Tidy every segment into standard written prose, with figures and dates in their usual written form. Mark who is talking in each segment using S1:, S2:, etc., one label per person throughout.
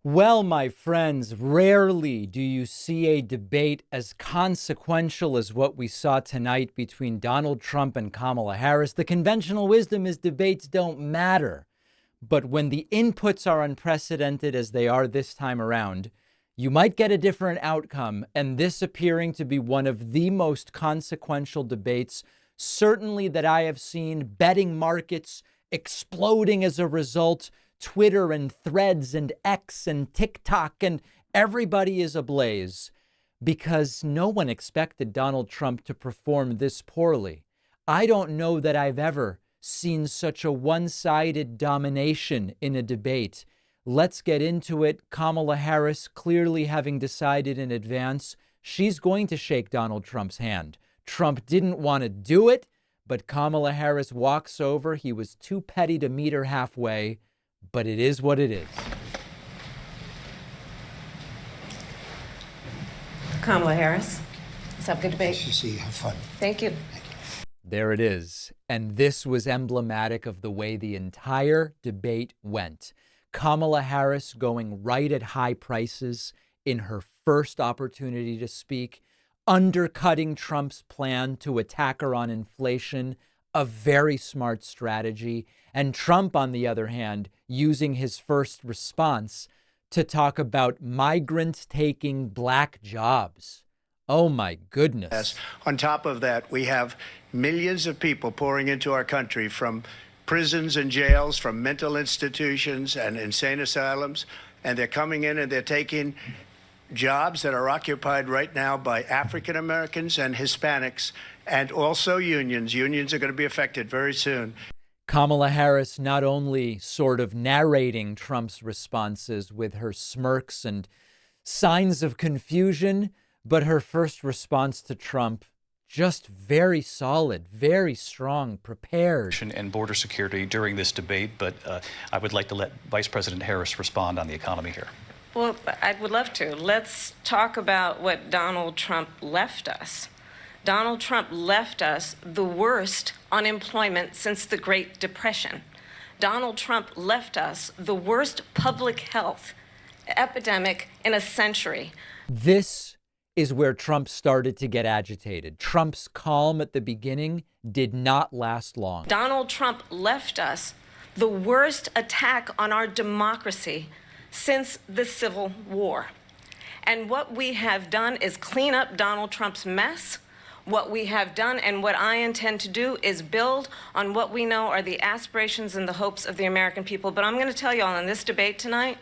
S1: Well, my friends, rarely do you see a debate as consequential as what we saw tonight between Donald Trump and Kamala Harris. The conventional wisdom is debates don't matter. But when the inputs are unprecedented as they are this time around, you might get a different outcome. And this appearing to be one of the most consequential debates, certainly that I have seen, betting markets exploding as a result. Twitter and Threads and X and TikTok and everybody is ablaze because no one expected Donald Trump to perform this poorly. I don't know that I've ever seen such a one-sided domination in a debate. Let's get into it. Kamala Harris clearly having decided in advance she's going to shake Donald Trump's hand. Trump didn't want to do it, but Kamala Harris walks over. He was too petty to meet her halfway. But it is what it is.
S2: Kamala Harris. Let's have a good debate.
S3: Nice to see you. Have fun.
S2: Thank you.
S1: There it is. And this was emblematic of the way the entire debate went. Kamala Harris going right at high prices in her first opportunity to speak, undercutting Trump's plan to attack her on inflation, a very smart strategy. And Trump, on the other hand, using his first response to talk about migrants taking black jobs. Oh, my goodness.
S3: Yes. On top of that, we have millions of people pouring into our country from prisons and jails, from mental institutions and insane asylums. And they're coming in and they're taking jobs that are occupied right now by African Americans and Hispanics, and also unions. Unions are going to be affected very soon.
S1: Kamala Harris not only sort of narrating Trump's responses with her smirks and signs of confusion, but her first response to Trump just very solid, very strong, prepared.
S4: And border security during this debate, but I would like to let Vice President Harris respond on the economy here.
S2: Well, I would love to. Let's talk about what Donald Trump left us. Donald Trump left us the worst unemployment since the Great Depression. Donald Trump left us the worst public health epidemic in a century.
S1: This is where Trump started to get agitated. Trump's calm at the beginning did not last long.
S2: Donald Trump left us the worst attack on our democracy since the Civil War. And what we have done is clean up Donald Trump's mess. What we have done and what I intend to do is build on what we know are the aspirations and the hopes of the American people. But I'm going to tell you all in this debate tonight,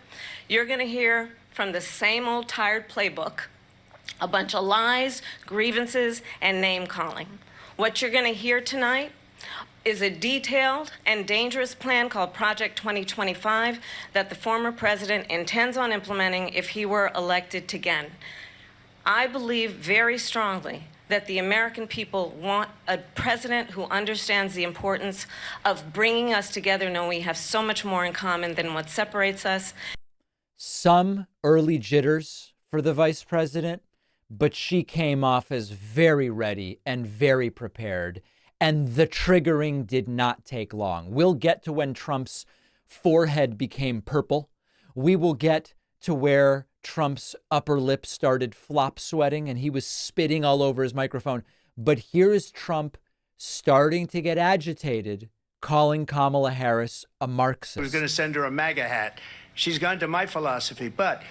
S2: you're going to hear from the same old tired playbook, a bunch of lies, grievances, and name-calling. What you're going to hear tonight is a detailed and dangerous plan called Project 2025 that the former president intends on implementing if he were elected again. I believe very strongly that the American people want a president who understands the importance of bringing us together, knowing we have so much more in common than what separates us.
S1: Some early jitters for the vice president, but she came off as very ready and very prepared. And the triggering did not take long. We'll get to when Trump's forehead became purple. We will get to where Trump's upper lip started flop sweating and he was spitting all over his microphone. But here is Trump starting to get agitated, calling Kamala Harris a Marxist.
S3: I was going to send her a MAGA hat. She's gone to my philosophy, but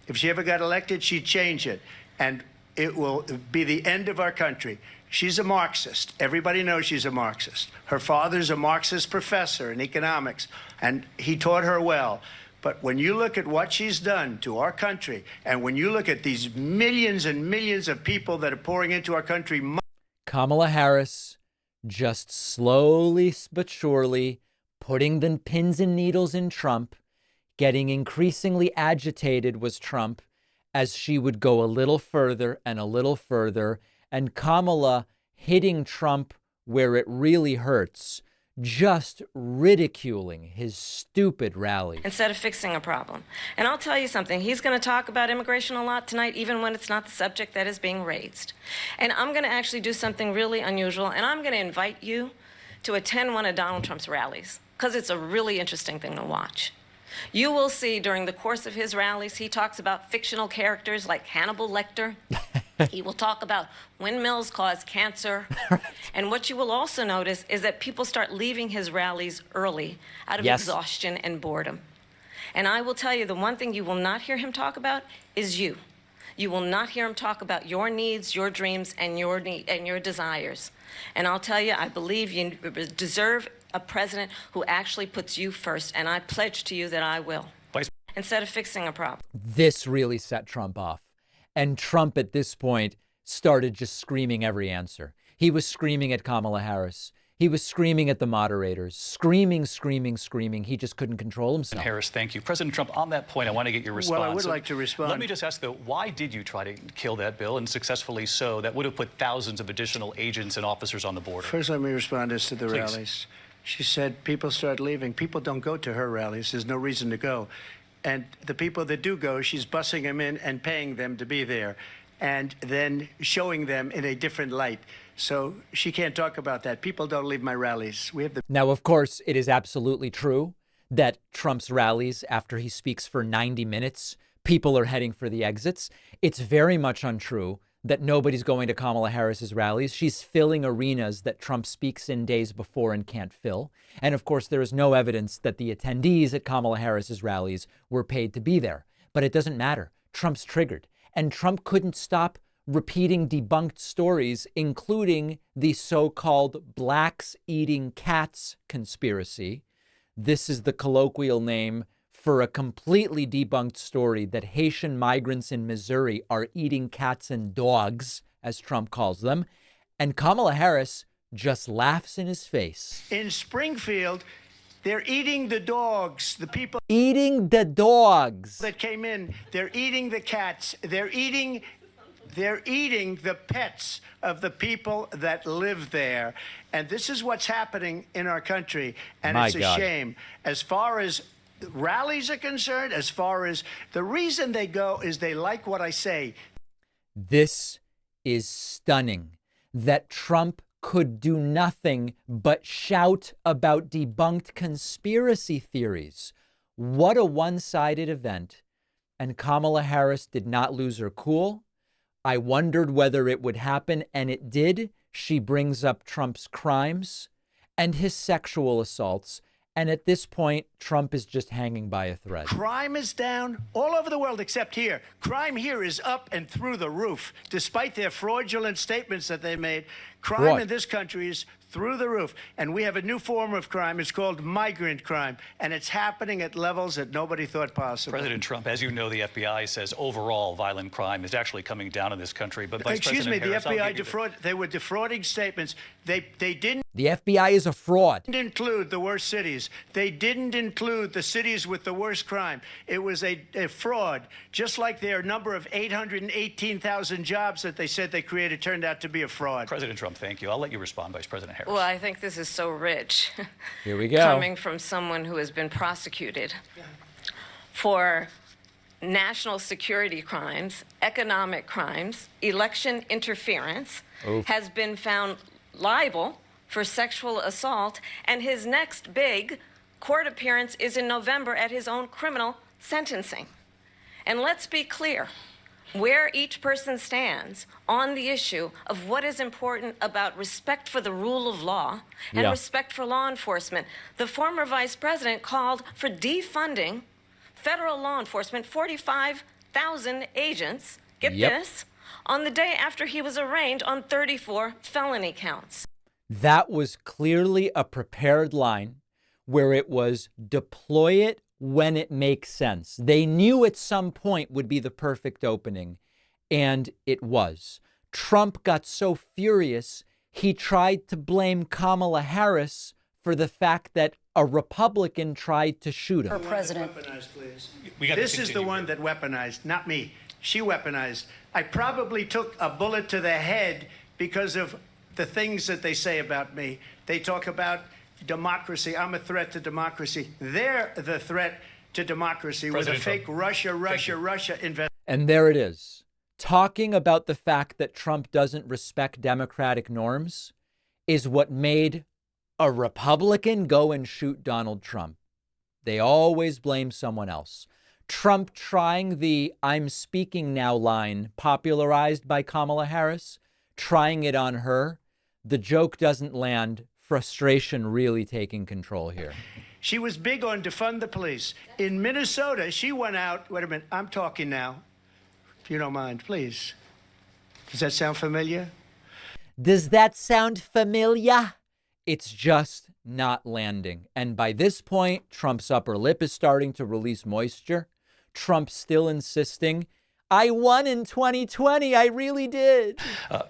S3: if she ever got elected, she'd change it. And it will be the end of our country. She's a Marxist. Everybody knows she's a Marxist. Her father's a Marxist professor in economics, and he taught her well. But when you look at what she's done to our country, and when you look at these millions and millions of people that are pouring into our country...
S1: Kamala Harris just slowly but surely putting the pins and needles in Trump, getting increasingly agitated was Trump as she would go a little further and a little further, and Kamala hitting Trump where it really hurts, just ridiculing his stupid rally.
S2: Instead of fixing a problem. And I'll tell you something, he's going to talk about immigration a lot tonight, even when it's not the subject that is being raised. And I'm going to actually do something really unusual, and I'm going to invite you to attend one of Donald Trump's rallies, because it's a really interesting thing to watch. You will see during the course of his rallies, he talks about fictional characters like Hannibal Lecter. He will talk about windmills cause cancer. And what you will also notice is that people start leaving his rallies early out of exhaustion and boredom. And I will tell you, the one thing you will not hear him talk about is you. You will not hear him talk about your needs, your dreams, and your desires. And I'll tell you, I believe you deserve a president who actually puts you first, and I pledge to you that I will, instead of fixing a problem.
S1: This really set Trump off. And Trump at this point started just screaming every answer. He was screaming at Kamala Harris. He was screaming at the moderators, screaming. He just couldn't control himself.
S4: Harris, thank you. President Trump, on that point, I want to get your response.
S3: Well, I would like to respond.
S4: Let me just ask, though, why did you try to kill that bill, and successfully so, that would have put thousands of additional agents and officers on the border?
S3: First, let me respond as to the
S4: Please.
S3: rallies. She said people start leaving. People don't go to her rallies. There's no reason to go. And the people that do go, she's bussing them in and paying them to be there, and then showing them in a different light. So she can't talk about that. People don't leave my rallies. We have the
S1: Now, of course, it is absolutely true that Trump's rallies, after he speaks for 90 minutes, people are heading for the exits. It's very much untrue that nobody's going to Kamala Harris's rallies. She's filling arenas that Trump speaks in days before and can't fill. And of course, there is no evidence that the attendees at Kamala Harris's rallies were paid to be there. But it doesn't matter. Trump's triggered. And Trump couldn't stop repeating debunked stories, including the so-called blacks eating cats conspiracy. This is the colloquial name for a completely debunked story that Haitian migrants in Missouri are eating cats and dogs, as Trump calls them. And Kamala Harris just laughs in his face.
S3: in Springfield, they're eating the dogs. The people
S1: Eating the dogs.
S3: that came in, they're eating the cats. They're eating the pets of the people that live there. And this is what's happening in our country. And
S1: My
S3: it's a
S1: God.
S3: shame. As far as rallies are concerned, as far as the reason they go is they like what I say.
S1: This is stunning that Trump could do nothing but shout about debunked conspiracy theories. What a one-sided event. And Kamala Harris did not lose her cool. I wondered whether it would happen, and it did. She brings up Trump's crimes and his sexual assaults. And at this point, Trump is just hanging by a thread.
S3: Crime is down all over the world except here. Crime here is up and through the roof. Despite their fraudulent statements that they made, crime
S1: Fraud.
S3: in this country is through the roof. And we have a new form of crime. It's called migrant crime. And it's happening at levels that nobody thought possible.
S4: President Trump, as you know, the FBI says overall violent crime is actually coming down in this country. But Vice
S3: Excuse me,
S4: President
S3: the
S4: Harris,
S3: FBI they were defrauding statements. They didn't
S1: The FBI is a fraud.
S3: include the worst cities. They didn't include the cities with the worst crime. It was a fraud. Just like their number of 818,000 jobs that they said they created turned out to be a fraud.
S4: President Trump, thank you. I'll let you respond, Vice President Harris.
S2: Well, I think this is so rich.
S1: Here we go.
S2: Coming from someone who has been prosecuted for national security crimes, economic crimes, election interference, has been found liable for sexual assault, and his next big court appearance is in November at his own criminal sentencing. And let's be clear where each person stands on the issue of what is important about respect for the rule of law and
S1: Yeah.
S2: respect for law enforcement. The former vice president called for defunding federal law enforcement, 45,000 agents, get
S1: Yep.
S2: this, on the day after he was arraigned on 34 felony counts.
S1: That was clearly a prepared line where it was deploy it when it makes sense. They knew at some point would be the perfect opening, and it was. Trump got so furious, he tried to blame Kamala Harris for the fact that a Republican tried to shoot him.
S5: President.
S3: Weaponized, please.
S4: We got to
S3: This is the
S4: continue
S3: one
S4: here.
S3: that weaponized, not me. She weaponized. I probably took a bullet to the head because of the things that they say about me. They talk about democracy. I'm a threat to democracy. They're the threat to democracy with a
S4: President
S3: fake
S4: Trump.
S3: Russia investigation.
S1: And there it is. Talking about the fact that Trump doesn't respect democratic norms is what made a Republican go and shoot Donald Trump. They always blame someone else. Trump trying the "I'm speaking now" line popularized by Kamala Harris, trying it on her. The joke doesn't land. Frustration really taking control here.
S3: She was big on defund the police. In Minnesota, she went out. Wait a minute, I'm talking now. If you don't mind, please. Does that sound familiar?
S1: Does that sound familiar? It's just not landing. And by this point, Trump's upper lip is starting to release moisture. Trump's still insisting, "I won in 2020. I really did."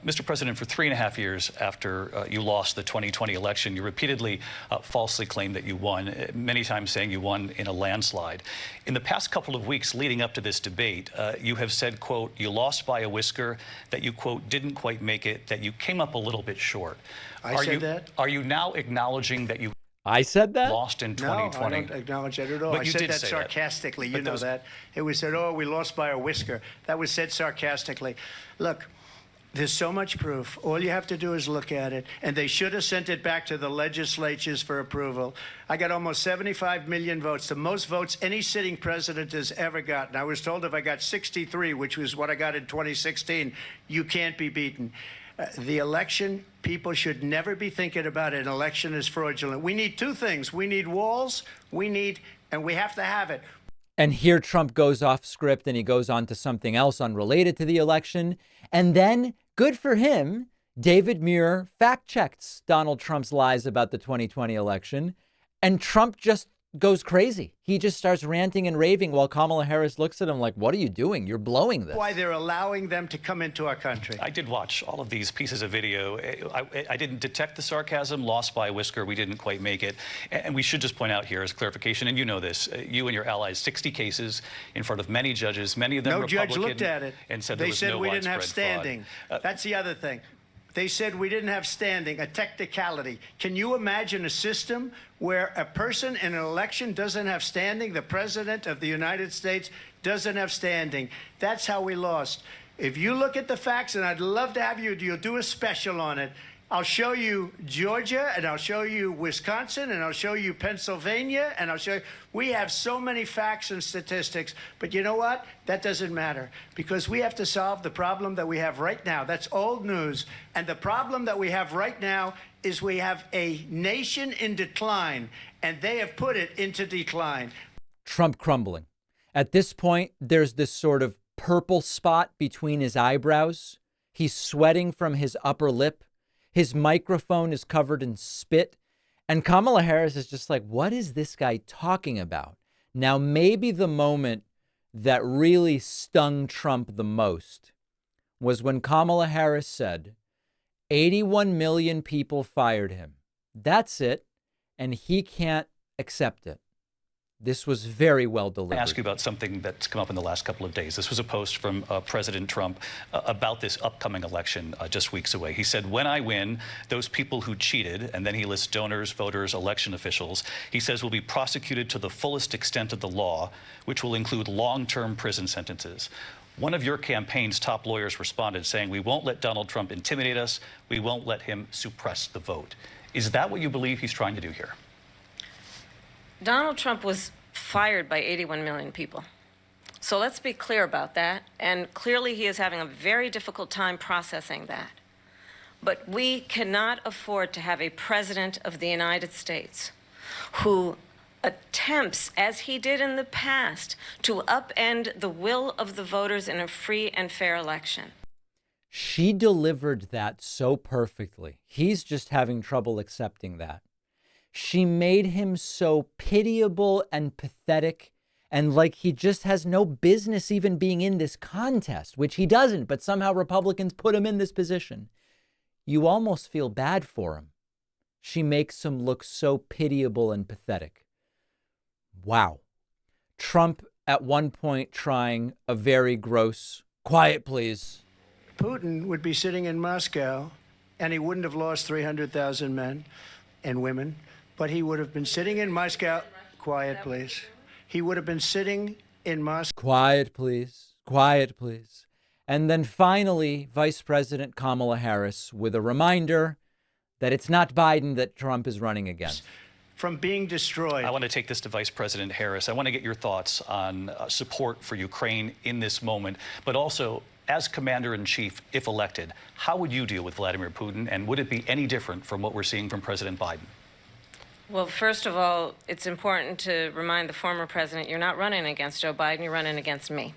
S4: Mr. President, for 3.5 years after you lost the 2020 election, you repeatedly falsely claimed that you won, many times saying you won in a landslide. In the past couple of weeks leading up to this debate, you have said, quote, you lost by a whisker, that you, quote, didn't quite make it, that you came up a little bit short.
S3: I said that?
S4: Are you now acknowledging that you
S1: I said that?
S4: lost in 2020?
S3: No, I don't acknowledge that at all.
S4: But
S3: I
S4: you
S3: said
S4: did
S3: that
S4: say
S3: sarcastically.
S4: But
S3: You know
S4: those-
S3: that. It was said, oh, we lost by a whisker. That was said sarcastically. Look, there's so much proof. All you have to do is look at it. And they should have sent it back to the legislatures for approval. I got almost 75 million votes, the most votes any sitting president has ever gotten. I was told if I got 63, which was what I got in 2016, you can't be beaten. The election, people should never be thinking about an election as fraudulent. We need two things. We need walls, and we have to have it.
S1: And here Trump goes off script and he goes on to something else unrelated to the election. And then, good for him, David Muir fact checks Donald Trump's lies about the 2020 election. And Trump just goes crazy. He just starts ranting and raving while Kamala Harris looks at him like, what are you doing? You're blowing this.
S3: Why they're allowing them to come into our country.
S4: I did watch all of these pieces of video. I didn't detect the sarcasm, lost by a whisker, we didn't quite make it. And we should just point out here as clarification, and you know this, you and your allies, 60 cases in front of many judges, many of them
S3: No
S4: Republican.
S3: judge looked at it.
S4: And said
S3: they
S4: there was
S3: said
S4: no
S3: we didn't have
S4: widespread fraud.
S3: standing. That's the other thing. They said we didn't have standing, a technicality. Can you imagine a system where a person in an election doesn't have standing? The president of the United States doesn't have standing. That's how we lost. If you look at the facts, and I'd love to have you'll do a special on it. I'll show you Georgia, and I'll show you Wisconsin, and I'll show you Pennsylvania, and I'll show you. We have so many facts and statistics, but you know what? That doesn't matter, because we have to solve the problem that we have right now. That's old news. And the problem that we have right now is we have a nation in decline, and they have put it into decline.
S1: Trump crumbling. At this point, there's this sort of purple spot between his eyebrows. He's sweating from his upper lip. His microphone is covered in spit. And Kamala Harris is just like, what is this guy talking about? Now, maybe the moment that really stung Trump the most was when Kamala Harris said, 81 million people fired him. That's it. And he can't accept it. This was very well delivered.
S4: I ask you about something that's come up in the last couple of days. This was a post from President Trump about this upcoming election just weeks away. He said, when I win, those people who cheated, and then he lists donors, voters, election officials, he says will be prosecuted to the fullest extent of the law, which will include long-term prison sentences. One of your campaign's top lawyers responded saying, we won't let Donald Trump intimidate us. We won't let him suppress the vote. Is that what you believe he's trying to do here?
S2: Donald Trump was fired by 81 million people. So let's be clear about that. And clearly he is having a very difficult time processing that. But we cannot afford to have a president of the United States who attempts, as he did in the past, to upend the will of the voters in a free and fair election.
S1: She delivered that so perfectly. He's just having trouble accepting that. She made him so pitiable and pathetic and like he just has no business even being in this contest, which he doesn't, but somehow Republicans put him in this position. You almost feel bad for him. She makes him look so pitiable and pathetic. Wow. Trump at one point trying a very gross, quiet please.
S3: Putin would be sitting in Moscow, and he wouldn't have lost 300,000 men and women. But he would have been sitting in Moscow. Quiet, please. He would have been sitting in Moscow.
S1: Quiet, please. Quiet, please. And then finally, Vice President Kamala Harris with a reminder that it's not Biden that Trump is running against.
S3: from being destroyed.
S4: I want to take this to Vice President Harris. I want to get your thoughts on support for Ukraine in this moment, but also as commander-in-chief, if elected, how would you deal with Vladimir Putin, and would it be any different from what we're seeing from President Biden?
S2: Well, first of all, it's important to remind the former president you're not running against Joe Biden, you're running against me.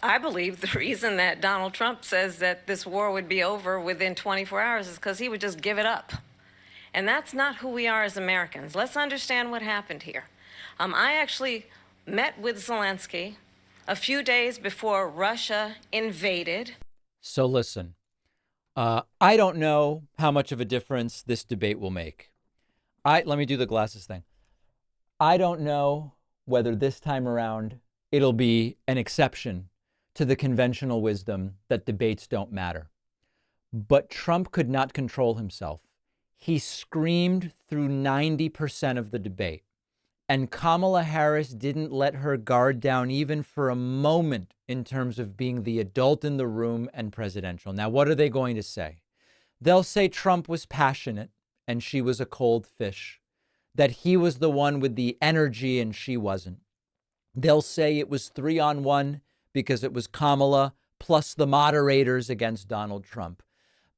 S2: I believe the reason that Donald Trump says that this war would be over within 24 hours is because he would just give it up. And that's not who we are as Americans. Let's understand what happened here. I actually met with Zelensky a few days before Russia invaded.
S1: So listen, I don't know how much of a difference this debate will make. Let me do the glasses thing. I don't know whether this time around it'll be an exception to the conventional wisdom that debates don't matter. But Trump could not control himself. He screamed through 90% of the debate. And Kamala Harris didn't let her guard down even for a moment in terms of being the adult in the room and presidential. Now, what are they going to say? They'll say Trump was passionate and she was a cold fish, that he was the one with the energy and she wasn't. They'll say it was 3-on-1 because it was Kamala plus the moderators against Donald Trump.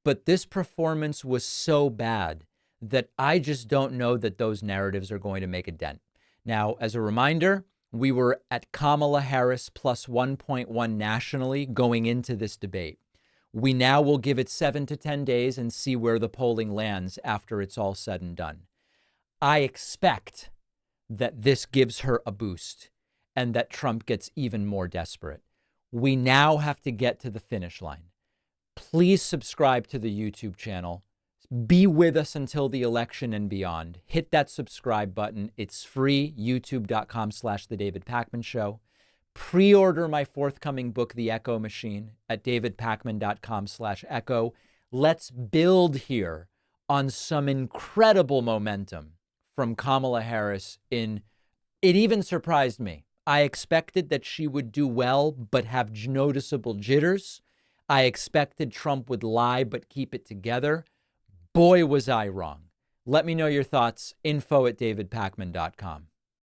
S1: But this performance was so bad that I just don't know that those narratives are going to make a dent. Now, as a reminder, we were at Kamala Harris plus 1.1 nationally going into this debate. We now will give it 7 to 10 days and see where the polling lands after it's all said and done. I expect that this gives her a boost and that Trump gets even more desperate. We now have to get to the finish line. Please subscribe to the YouTube channel. Be with us until the election and beyond. Hit that subscribe button. It's free, youtube.com/The David Pakman Show. Pre-order my forthcoming book, The Echo Machine, at davidpakman.com/echo. Let's build here on some incredible momentum from Kamala Harris. It even surprised me. I expected that she would do well, but have noticeable jitters. I expected Trump would lie, but keep it together. Boy, was I wrong. Let me know your thoughts. info@davidpakman.com.